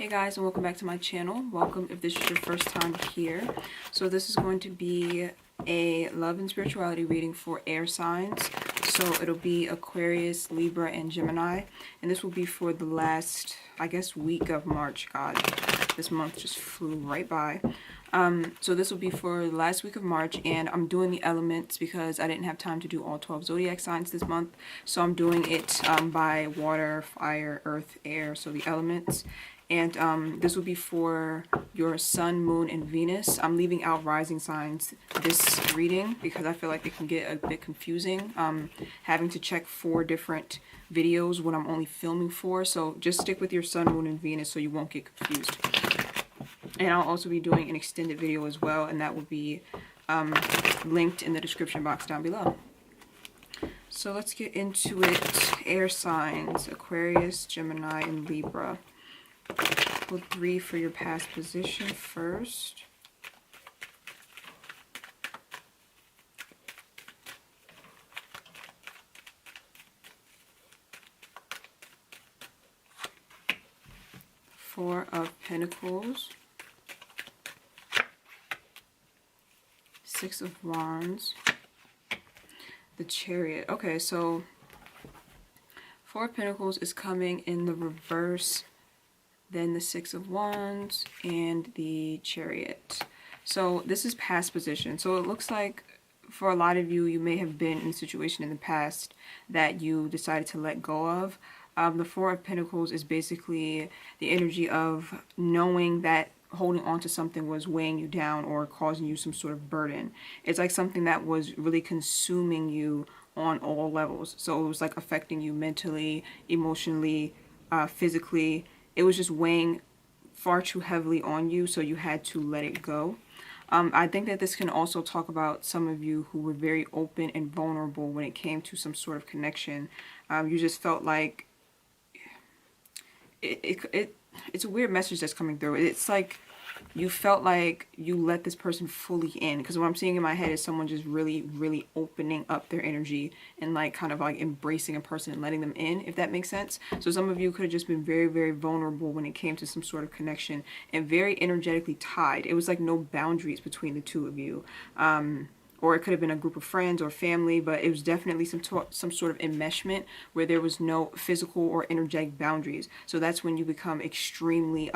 Hey guys, and welcome back to my channel. Welcome if this is your first time here. So this is going to be a love and spirituality reading for air signs. So it'll be Aquarius, Libra, and Gemini. And this will be for the last, I guess, week of March. God, this month just flew right by. So this will be for the last week of March, and I'm doing the elements because I didn't have time to do all 12 zodiac signs this month. So I'm doing it by water, fire, earth, air, so the elements. And this will be for your sun, moon, and Venus. I'm leaving out rising signs this reading because I feel like it can get a bit confusing having to check 4 different videos when I'm only filming 4. So just stick with your sun, moon, and Venus so you won't get confused. And I'll also be doing an extended video as well, and that will be linked in the description box down below. So let's get into it. Air signs, Aquarius, Gemini, and Libra. Pull 3 for your past position first. Four of Pentacles. 6 of Wands. The Chariot. Okay, so 4 of Pentacles is coming in the reverse. Then the 6 of Wands and the Chariot. So this is past position. So it looks like for a lot of you, you may have been in a situation in the past that you decided to let go of. The 4 of Pentacles is basically the energy of knowing that holding on to something was weighing you down or causing you some sort of burden. It's like something that was really consuming you on all levels. So it was like affecting you mentally, emotionally, physically. It was just weighing far too heavily on you, so you had to let it go. I think that this can also talk about some of you who were very open and vulnerable when it came to some sort of connection. You just felt like it's a weird message that's coming through. It's like you felt like you let this person fully in, because what I'm seeing in my head is someone just really opening up their energy and like kind of like embracing a person and letting them in, if that makes sense. So some of you could have just been very vulnerable when it came to some sort of connection and very energetically tied. It was like no boundaries between the two of you. Or it could have been a group of friends or family, but it was definitely some sort of enmeshment where there was no physical or energetic boundaries. So that's when you become extremely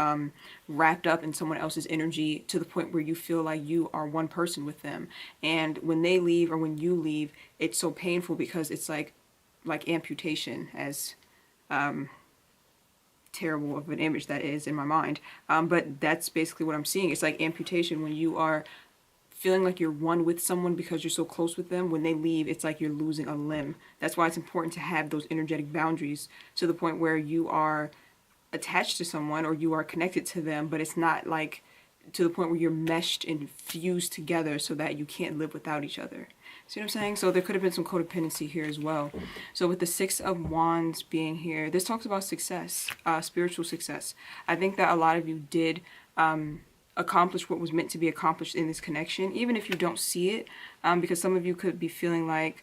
wrapped up in someone else's energy to the point where you feel like you are one person with them. And when they leave or when you leave, it's so painful because it's like amputation, as terrible of an image that is in my mind. But that's basically what I'm seeing. It's like amputation when you are feeling like you're one with someone because you're so close with them. When they leave, it's like you're losing a limb. That's why it's important to have those energetic boundaries to the point where you are attached to someone or you are connected to them, but it's not like to the point where you're meshed and fused together so that you can't live without each other. See what I'm saying? So there could have been some codependency here as well. So with the 6 of Wands being here, this talks about success, spiritual success. I think that a lot of you did accomplish what was meant to be accomplished in this connection, even if you don't see it, because some of you could be feeling like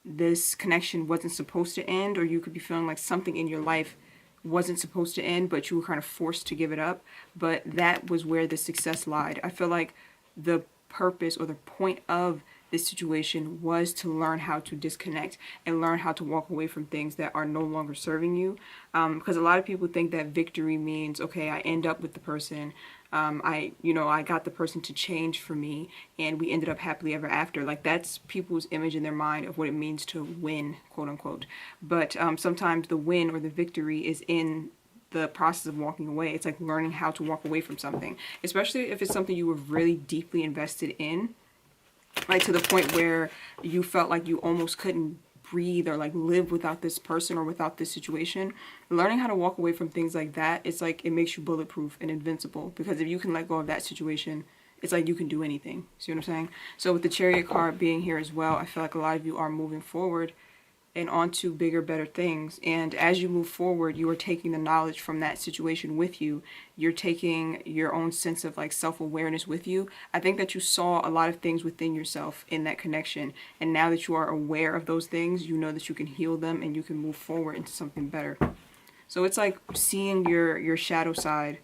this connection wasn't supposed to end, or you could be feeling like something in your life wasn't supposed to end, but you were kind of forced to give it up. But that was where the success lied. I feel like the purpose or the point of this situation was to learn how to disconnect and learn how to walk away from things that are no longer serving you. Because a lot of people think that victory means, okay, I end up with the person, I got the person to change for me and we ended up happily ever after. Like that's people's image in their mind of what it means to win, quote unquote. But sometimes the win or the victory is in the process of walking away. It's like learning how to walk away from something, especially if it's something you were really deeply invested in, like to the point where you felt like you almost couldn't breathe or like live without this person or without this situation. Learning how to walk away from things like that, it's like it makes you bulletproof and invincible, because if you can let go of that situation, it's like you can do anything. See what I'm saying? So with the Chariot card being here as well, I feel like a lot of you are moving forward and onto bigger, better things. And as you move forward, you are taking the knowledge from that situation with you. You're taking your own sense of like self-awareness with you. I think that you saw a lot of things within yourself in that connection. And now that you are aware of those things, you know that you can heal them and you can move forward into something better. So it's like seeing your shadow side,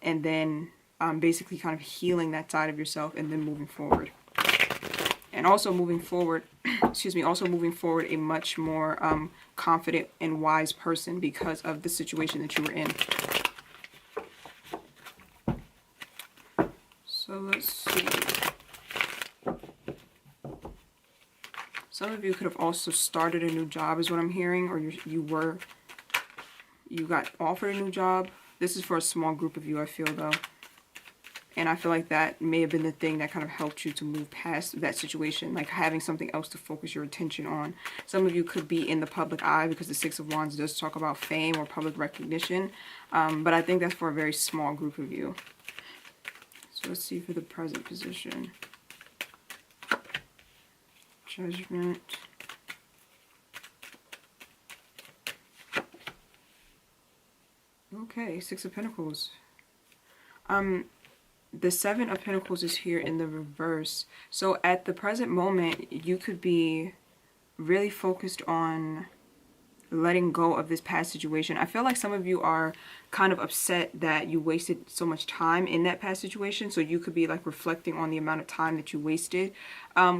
and then basically kind of healing that side of yourself, and then moving forward. And also moving forward, excuse me, also moving forward a much more confident and wise person because of the situation that you were in. So let's see. Some of you could have also started a new job is what I'm hearing, or you got offered a new job. This is for a small group of you, I feel, though. And I feel like that may have been the thing that kind of helped you to move past that situation, like having something else to focus your attention on. Some of you could be in the public eye because the Six of Wands does talk about fame or public recognition. But I think that's for a very small group of you. So let's see for the present position. Judgment. Okay, Six of Pentacles. The Seven of Pentacles is here in the reverse. So at the present moment, you could be really focused on letting go of this past situation. I feel like some of you are kind of upset that you wasted so much time in that past situation. So you could be like reflecting on the amount of time that you wasted,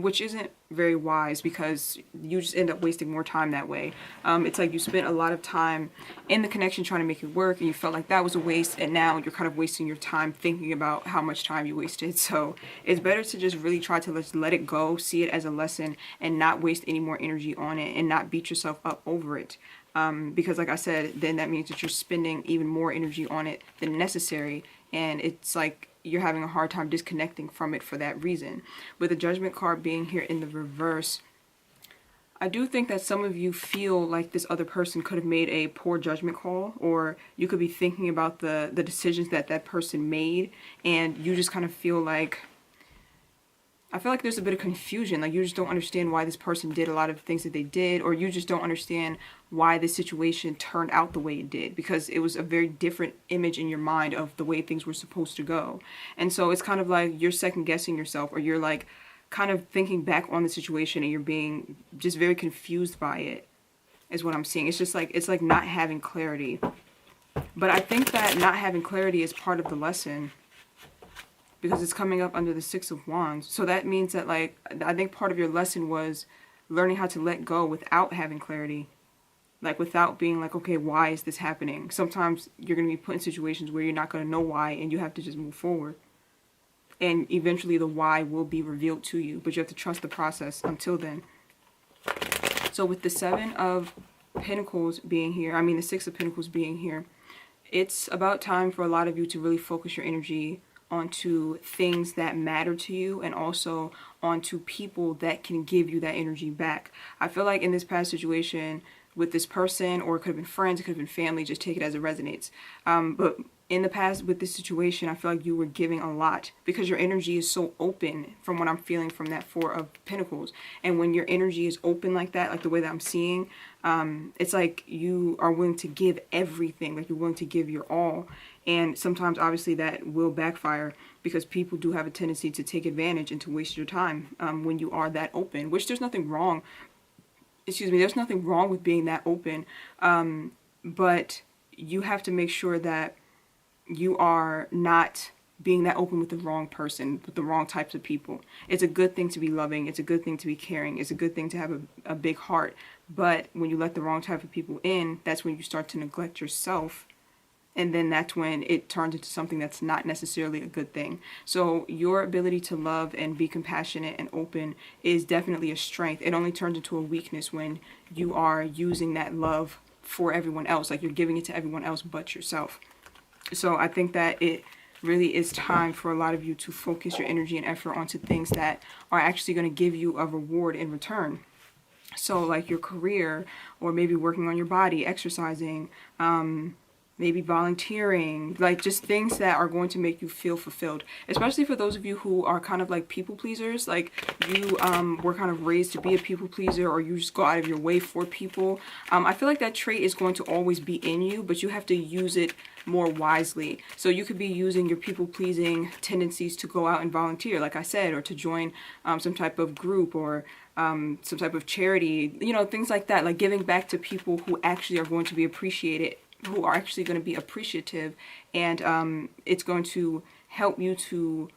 which isn't very wise because you just end up wasting more time that way. It's like you spent a lot of time in the connection trying to make it work, and you felt like that was a waste, and now you're kind of wasting your time thinking about how much time you wasted. So it's better to just really try to let it go, see it as a lesson, and not waste any more energy on it, and not beat yourself up over it. Because like I said, then that means that you're spending even more energy on it than necessary, and it's like you're having a hard time disconnecting from it for that reason. With the Judgment card being here in the reverse, I do think that some of you feel like this other person could have made a poor judgment call, or you could be thinking about the decisions that that person made, and you just kind of feel like, I feel like there's a bit of confusion. Like you just don't understand why this person did a lot of things that they did, or you just don't understand why this situation turned out the way it did, because it was a very different image in your mind of the way things were supposed to go. And so it's kind of like you're second guessing yourself, or you're like kind of thinking back on the situation and you're being just very confused by it, is what I'm seeing. It's just like, it's like not having clarity. But I think that not having clarity is part of the lesson, because it's coming up under the Six of Wands. So that means that, like, I think part of your lesson was learning how to let go without having clarity. Like, without being like, okay, why is this happening? Sometimes you're going to be put in situations where you're not going to know why, and you have to just move forward. And eventually the why will be revealed to you, but you have to trust the process until then. So with the Seven of Pentacles being here, I mean the Six of Pentacles being here, it's about time for a lot of you to really focus your energy onto things that matter to you, and also onto people that can give you that energy back. I feel like in this past situation with this person, or it could have been friends, it could have been family, just take it as it resonates. But in the past with this situation, I feel like you were giving a lot because your energy is so open from what I'm feeling from that Four of Pentacles. And when your energy is open like that, like the way that I'm seeing, it's like you are willing to give everything, like you're willing to give your all. And sometimes obviously that will backfire, because people do have a tendency to take advantage and to waste your time when you are that open, which there's nothing wrong. Excuse me, there's nothing wrong with being that open. But you have to make sure that you are not being that open with the wrong person, with the wrong types of people. It's a good thing to be loving. It's a good thing to be caring. It's a good thing to have a big heart. But when you let the wrong type of people in, that's when you start to neglect yourself. And then that's when it turns into something that's not necessarily a good thing. So your ability to love and be compassionate and open is definitely a strength. It only turns into a weakness when you are using that love for everyone else. Like you're giving it to everyone else but yourself. So I think that it really is time for a lot of you to focus your energy and effort onto things that are actually going to give you a reward in return. So like your career, or maybe working on your body, exercising, maybe volunteering, like just things that are going to make you feel fulfilled. Especially for those of you who are kind of like people pleasers, like you were kind of raised to be a people pleaser, or you just go out of your way for people. I feel like that trait is going to always be in you, but you have to use it more wisely. So you could be using your people pleasing tendencies to go out and volunteer, like I said, or to join some type of group, or some type of charity, you know, things like that, like giving back to people who actually are going to be appreciated who are actually going to be appreciative, and it's going to help you to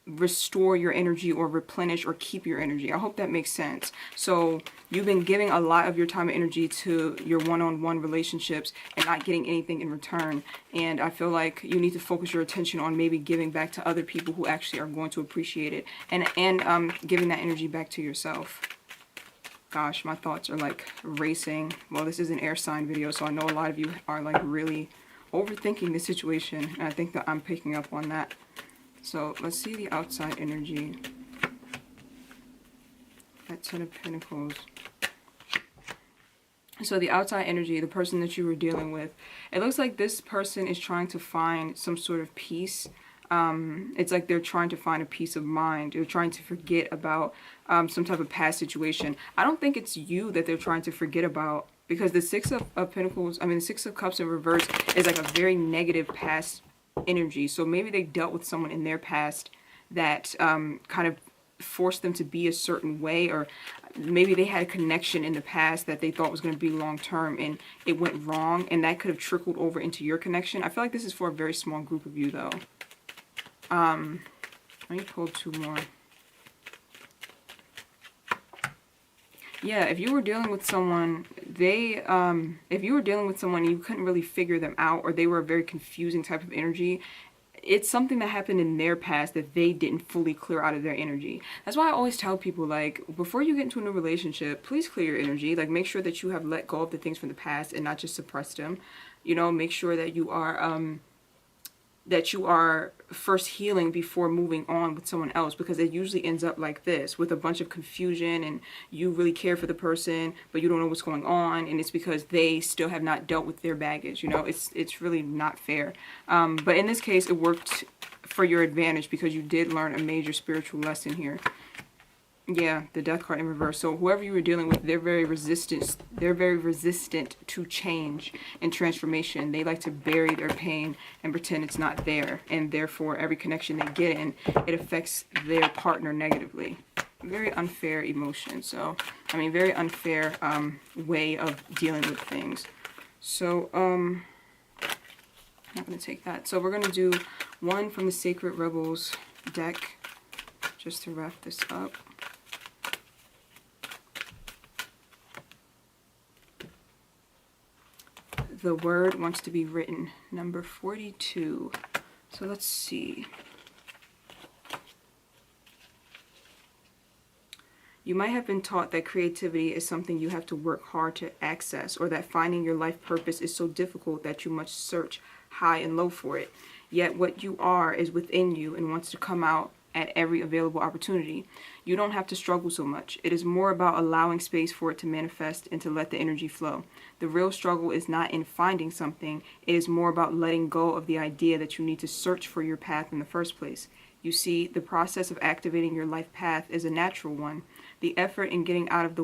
restore your energy or replenish or keep your energy. I hope that makes sense. So you've been giving a lot of your time and energy to your one-on-one relationships and not getting anything in return. And I feel like you need to focus your attention on maybe giving back to other people who actually are going to appreciate it, and giving that energy back to yourself. Gosh, my thoughts are like racing. Well, this is an air sign video, so I know a lot of you are like really overthinking the situation, and I think that I'm picking up on that. So let's see the outside energy. That Ten of Pentacles. So the outside energy, the person that you were dealing with, it looks like this person is trying to find some sort of peace. It's like they're trying to find a peace of mind. They're trying to forget about some type of past situation. I don't think it's you that they're trying to forget about, because the Six of Pentacles, I mean the Six of Cups in reverse is like a very negative past energy. So maybe they dealt with someone in their past that kind of forced them to be a certain way, or maybe they had a connection in the past that they thought was going to be long term and it went wrong, and that could have trickled over into your connection. I feel like this is for a very small group of you though. Let me pull two more. Yeah, if you were dealing with someone, if you were dealing with someone and you couldn't really figure them out, or they were a very confusing type of energy, it's something that happened in their past that they didn't fully clear out of their energy. That's why I always tell people, like, before you get into a new relationship, please clear your energy. Like, make sure that you have let go of the things from the past and not just suppress them. You know, make sure that you are first healing before moving on with someone else, because it usually ends up like this, with a bunch of confusion, and you really care for the person but you don't know what's going on, and it's because they still have not dealt with their baggage. You know, it's really not fair. But in this case it worked for your advantage, because you did learn a major spiritual lesson here. Yeah, the Death card in reverse. So whoever you were dealing with, they're very resistant to change and transformation. They like to bury their pain and pretend it's not there, and therefore every connection they get in, it affects their partner negatively. Very unfair emotion. So I mean, very unfair way of dealing with things. So I'm not going to take that. So we're going to do one from the Sacred Rebels deck just to wrap this up. The word wants to be written, number 42. So let's see. You might have been taught that creativity is something you have to work hard to access, or that finding your life purpose is so difficult that you must search high and low for it. Yet what you are is within you and wants to come out at every available opportunity. You don't have to struggle so much. It is more about allowing space for it to manifest and to let the energy flow. The real struggle is not in finding something. It is more about letting go of the idea that you need to search for your path in the first place. You see, the process of activating your life path is a natural one. The effort is in getting out of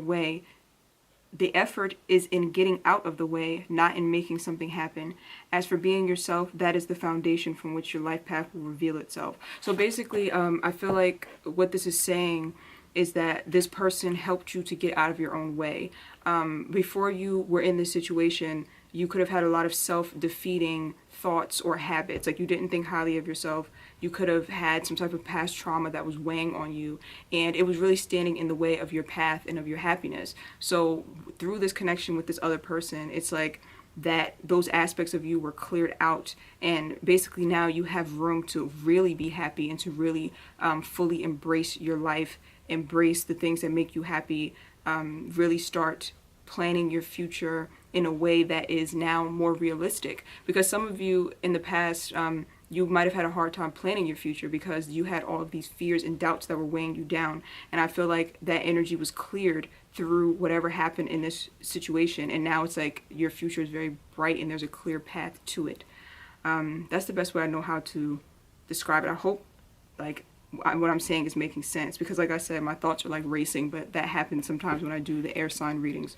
the way, not in making something happen. As for being yourself, that is the foundation from which your life path will reveal itself. So basically, I feel like what this is saying is that this person helped you to get out of your own way. Before you were in this situation, you could have had a lot of self-defeating thoughts or habits. Like, you didn't think highly of yourself. You could have had some type of past trauma that was weighing on you, and it was really standing in the way of your path and of your happiness. So through this connection with this other person, it's like that those aspects of you were cleared out, and basically now you have room to really be happy and to really fully embrace your life, embrace the things that make you happy, really start planning your future in a way that is now more realistic. Because some of you in the past, you might have had a hard time planning your future because you had all of these fears and doubts that were weighing you down. And I feel like that energy was cleared through whatever happened in this situation. And now it's like your future is very bright and there's a clear path to it. That's the best way I know how to describe it. I hope like what I'm saying is making sense, because like I said, my thoughts are like racing, but that happens sometimes when I do the air sign readings.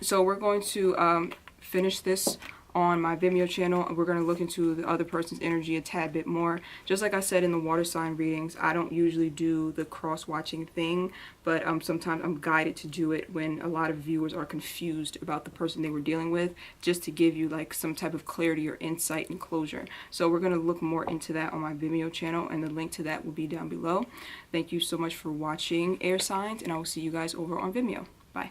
So we're going to finish this on my Vimeo channel. We're going to look into the other person's energy a tad bit more. Just like I said in the water sign readings, I don't usually do the cross-watching thing, but sometimes I'm guided to do it when a lot of viewers are confused about the person they were dealing with, just to give you like some type of clarity or insight and closure. So we're going to look more into that on my Vimeo channel, and the link to that will be down below. Thank you so much for watching, air signs, and I will see you guys over on Vimeo. Bye.